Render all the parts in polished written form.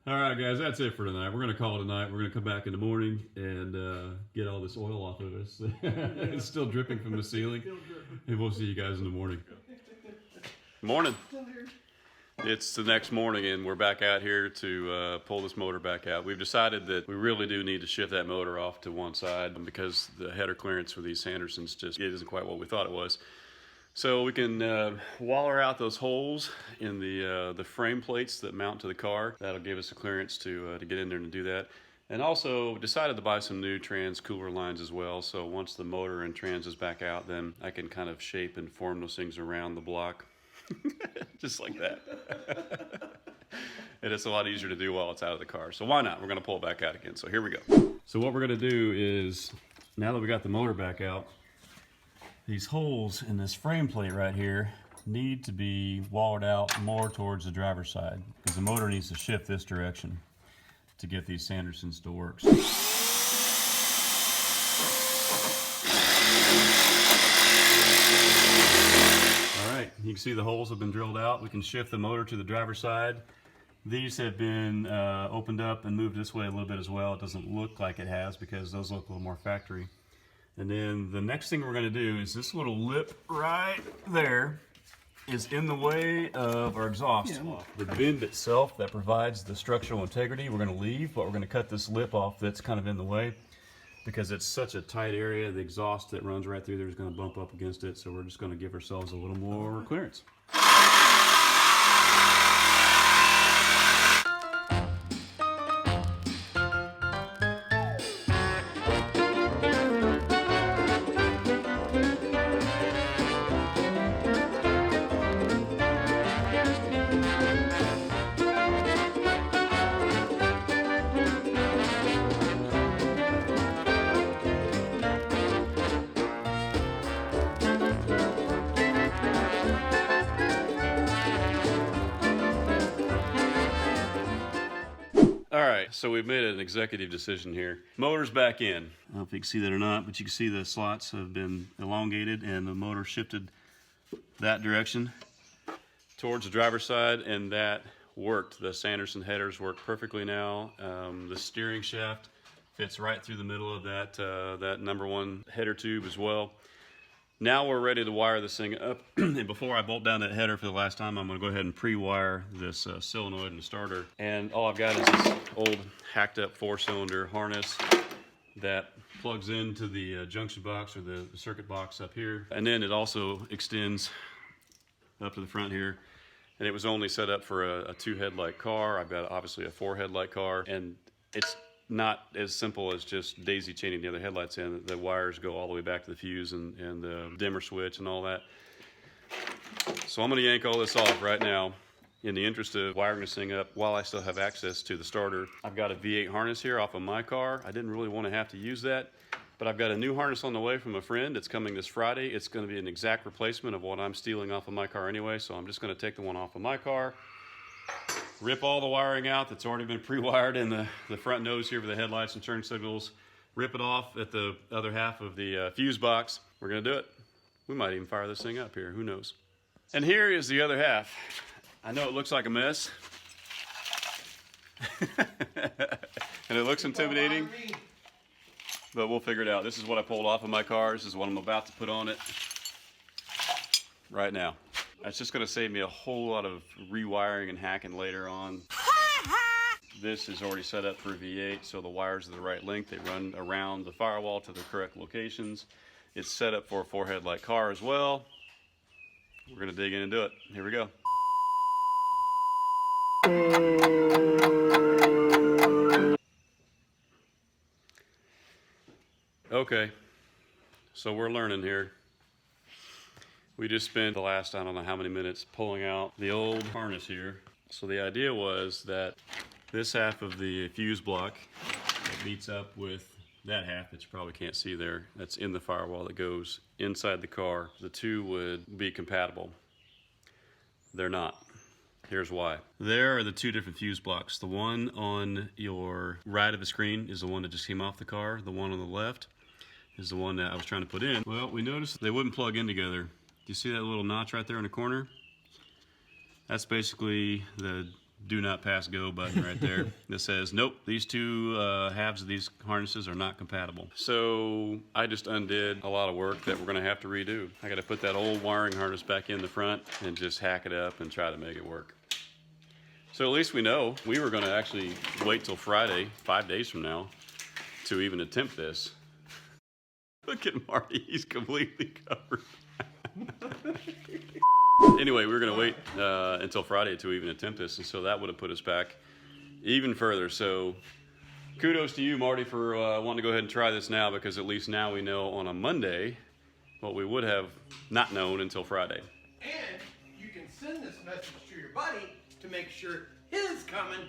All right, guys, that's it for tonight. We're going to call it a night. We're going to come back in the morning and get all this oil off of us. It's still dripping from the ceiling. And we'll see you guys in the morning. Morning. It's the next morning, and we're back out here to pull this motor back out. We've decided that we really do need to shift that motor off to one side because the header clearance for these Sandersons just it isn't quite what we thought it was. So we can waller out those holes in the frame plates that mount to the car. That'll give us a clearance to get in there and do that. And also decided to buy some new trans cooler lines as well. So once the motor and trans is back out, then I can kind of shape and form those things around the block. Just like that. And it's a lot easier to do while it's out of the car. So why not? We're going to pull it back out again. So here we go. So what we're going to do is, now that we got the motor back out, these holes in this frame plate right here need to be wallered out more towards the driver's side because the motor needs to shift this direction to get these Sandersons to work. All right, you can see the holes have been drilled out. We can shift the motor to the driver's side. These have been opened up and moved this way a little bit as well. It doesn't look like it has because those look a little more factory. And then the next thing we're going to do is this little lip right there is in the way of our exhaust. The bend itself that provides the structural integrity we're going to leave, but we're going to cut this lip off that's kind of in the way because it's such a tight area. The exhaust that runs right through there is going to bump up against it, so we're just going to give ourselves a little more clearance. Alright, so we've made an executive decision here. Motor's back in. I don't know if you can see that or not, but you can see the slots have been elongated and the motor shifted that direction towards the driver's side, and that worked. The Sanderson headers work perfectly now. The steering shaft fits right through the middle of that, that number one header tube as well. Now we're ready to wire this thing up. And before I bolt down that header for the last time, I'm going to go ahead and pre-wire this solenoid and starter. And all I've got is this old hacked up 4-cylinder harness that plugs into the junction box or the circuit box up here. And then it also extends up to the front here. And it was only set up for a 2-headlight car. I've got obviously a 4-headlight car, and it's not as simple as just daisy chaining the other headlights in. The wires go all the way back to the fuse and the dimmer switch and all that. So I'm going to yank all this off right now in the interest of wiring this thing up while I still have access to the starter. I've got a V8 harness here off of my car. I didn't really want to have to use that, but I've got a new harness on the way from a friend. It's coming this Friday. It's going to be an exact replacement of what I'm stealing off of my car anyway, so I'm just going to take the one off of my car, rip all the wiring out that's already been pre-wired in the front nose here for the headlights and turn signals, rip it off at the other half of the fuse box. We're going to do it. We might even fire this thing up here, who knows. And here is the other half. I know it looks like a mess. And it looks intimidating, but we'll figure it out. This is what I pulled off of my car. This is what I'm about to put on it right now. It's just going to save me a whole lot of rewiring and hacking later on. This is already set up for V8, so the wires are the right length. They run around the firewall to the correct locations. It's set up for a 4-headlight car as well. We're going to dig in and do it. Here we go. Okay, so we're learning here. We just spent the last, I don't know how many minutes, pulling out the old harness here. So the idea was that this half of the fuse block that meets up with that half that you probably can't see there, that's in the firewall that goes inside the car, the two would be compatible. They're not. Here's why. There are the two different fuse blocks. The one on your right of the screen is the one that just came off the car. The one on the left is the one that I was trying to put in. Well, we noticed they wouldn't plug in together. Do you see that little notch right there in the corner? That's basically the do not pass go button right there that says, nope, these two halves of these harnesses are not compatible. So I just undid a lot of work that we're gonna have to redo. I gotta put that old wiring harness back in the front and just hack it up and try to make it work. So at least we know. We were gonna actually wait till Friday, 5 days from now, to even attempt this. Look at Marty, he's completely covered. Anyway, we were gonna wait until Friday to even attempt this, and so that would have put us back even further. So kudos to you, Marty, for wanting to go ahead and try this now, because at least now we know on a Monday what we would have not known until Friday. And you can send this message to your buddy to make sure his coming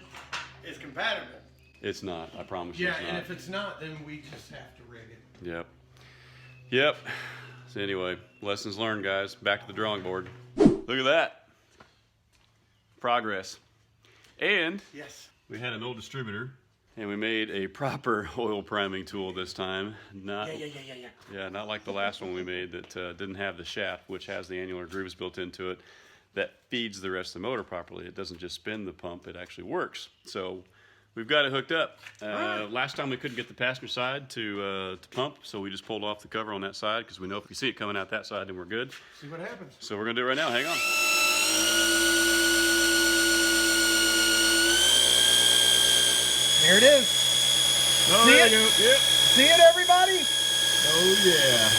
is compatible. It's not, I promise you. Yeah, it's not. and if it's not, then we just have to rig it. Yep. Yep. So anyway, lessons learned, guys. Back to the drawing board. Look at that. Progress. And yes, we had an old distributor, and we made a proper oil priming tool this time. Not, yeah, not like the last one we made that didn't have the shaft, which has the annular grooves built into it that feeds the rest of the motor properly. It doesn't just spin the pump, it actually works. So we've got it hooked up. Last time we couldn't get the passenger side to pump, so we just pulled off the cover on that side, because we know if we see it coming out that side, then we're good. See what happens. So we're gonna do it right now, hang on. There it is. Oh, See there it? you go. Yep. See it, everybody? Oh yeah.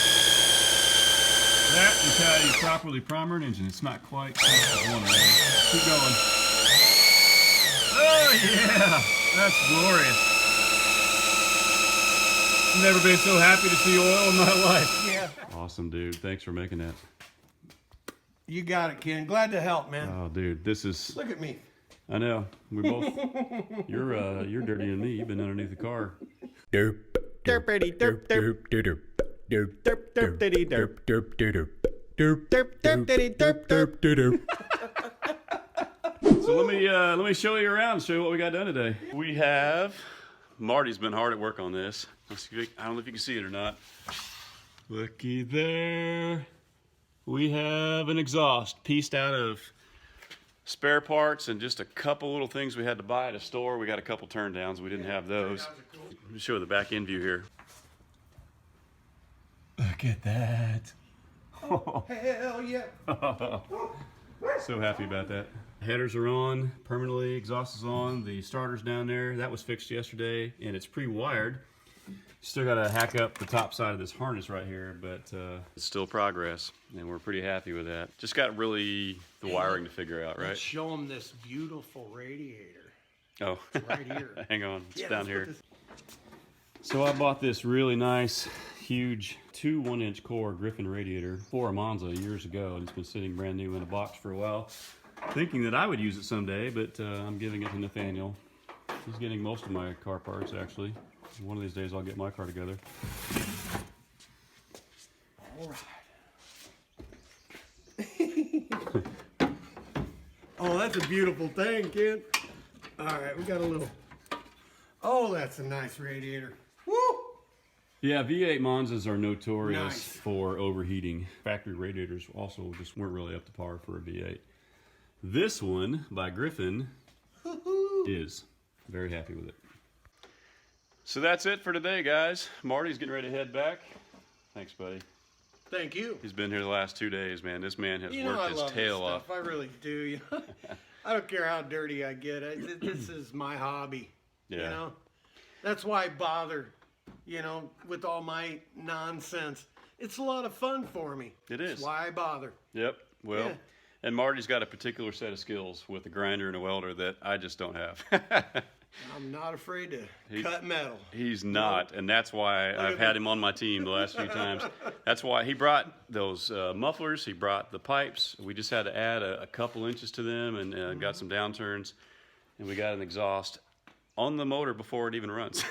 That is how you properly primer an engine. It's not quite one way. Keep going. Oh yeah, that's glorious. Never been so happy to see oil in my life. Yeah. Awesome, dude. Thanks for making that. You got it, Ken. Glad to help, man. Oh, dude, this is. Look at me. I know. We both. You're dirtier than me. You've been underneath the car. Derp. Derpity derp derp derp derp derp derpity derp derp derp derp derp derpity derp derp derp. So let me show you around. Show you what we got done today. We have. Marty's been hard at work on this. I don't know if you can see it or not. Looky there. We have an exhaust pieced out of spare parts and just a couple little things we had to buy at a store. We got a couple turn downs. We didn't have those. Let me show you the back end view here. Look at that. Oh, hell yeah. So happy about that. Headers are on permanently, exhaust is on, the starter's down there. That was fixed yesterday and it's pre-wired. Still got to hack up the top side of this harness right here, but it's still progress and we're pretty happy with that. Just got really the wiring to figure out, right? Let's show them this beautiful radiator. Oh, it's right here. Hang on, it's Yeah, down here. So I bought this really nice, huge 2 1-inch core Griffin radiator for a Monza years ago, and it's been sitting brand new in a box for a while, thinking that I would use it someday, but I'm giving it to Nathaniel. He's getting most of my car parts, actually. One of these days I'll get my car together. All right. Oh, that's a beautiful thing, kid. All right, we got a little. Oh, that's a nice radiator. Woo! Yeah, V8 Monzas are notorious Nice. for overheating. Factory radiators also just weren't really up to par for a V8. This one by Griffin is. Very happy with it. So that's it for today, guys. Marty's getting ready to head back. Thanks, buddy. Thank you. He's been here the last 2 days, man. This man has You know, I worked his love tail this off. stuff. I really do. You know? I don't care how dirty I get. This is my hobby. Yeah. You know, that's why I bother. You know, with all my nonsense, it's a lot of fun for me. It is. That's why I bother. Yep. Well, Yeah. and Marty's got a particular set of skills with a grinder and a welder that I just don't have. I'm not afraid to cut metal. He's not, and that's why I've had him on my team the last few times. That's why he brought those mufflers, he brought the pipes. We just had to add a couple inches to them and got some downturns, and we got an exhaust on the motor before it even runs.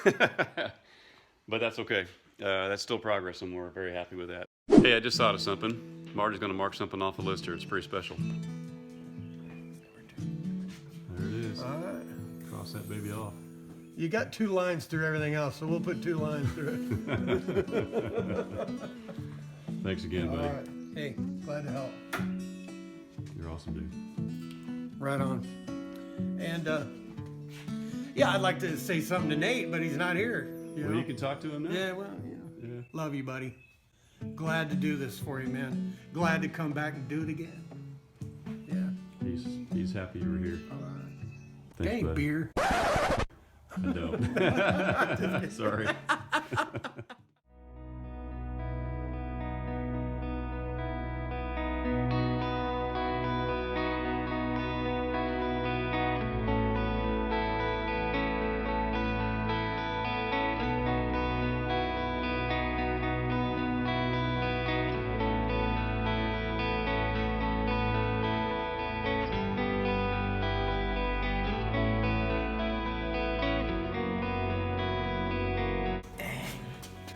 But that's okay. That's still progress, and we're very happy with that. Hey, I just thought of something. Marty's going to mark something off the list here. It's pretty special. There it is. All right. Cross that baby off. You got 2 lines through everything else, so we'll put 2 lines through it. Thanks again, buddy. All right. Hey, glad to help. You're awesome, dude. Right on. And yeah, I'd like to say something to Nate, but he's not here. You Well, know? you can talk to him now. Yeah, well, yeah. Love you, buddy. Glad to do this for you, man. Glad to come back and do it again. Yeah. He's happy you were here. All right. Thanks, Dang, buddy. beer. I don't. Sorry.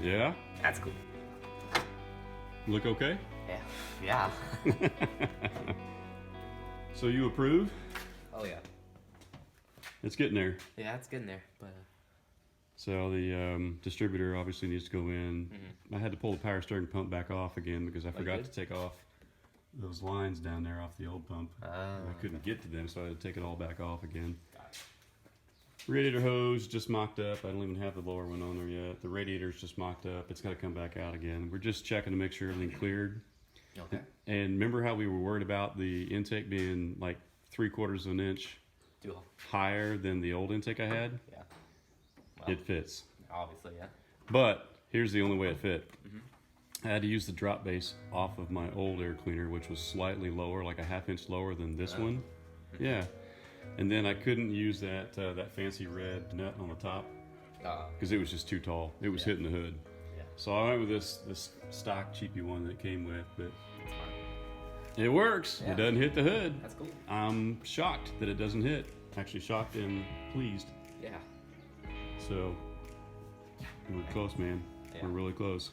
Yeah? That's cool. Look okay? Yeah. So you approve? Oh yeah. It's getting there. Yeah, it's getting there, but So the distributor obviously needs to go in. I had to pull the power steering pump back off again because I forgot did? to take off those lines down there off the old pump. I couldn't get to them, so I had to take it all back off again. Radiator hose just mocked up. I don't even have the lower one on there yet. The radiator's just mocked up. It's got to come back out again. We're just checking to make sure everything cleared. okay. And remember how we were worried about the intake being like 3/4 of an inch Dual. higher than the old intake I had? Yeah. Well, It fits. obviously, yeah. But here's the only way it fit. I had to use the drop base off of my old air cleaner, which was slightly lower, like a 1/2 inch lower than this one. Yeah. And then I couldn't use that that fancy red nut on the top because it was just too tall. It was hitting the hood. Yeah. So I went with this stock cheapy one that it came with, but That's fine. it works. Yeah. It doesn't hit the hood. That's cool. I'm shocked that it doesn't hit. Actually shocked and pleased. Yeah. So we're close, man. Yeah. We're really close.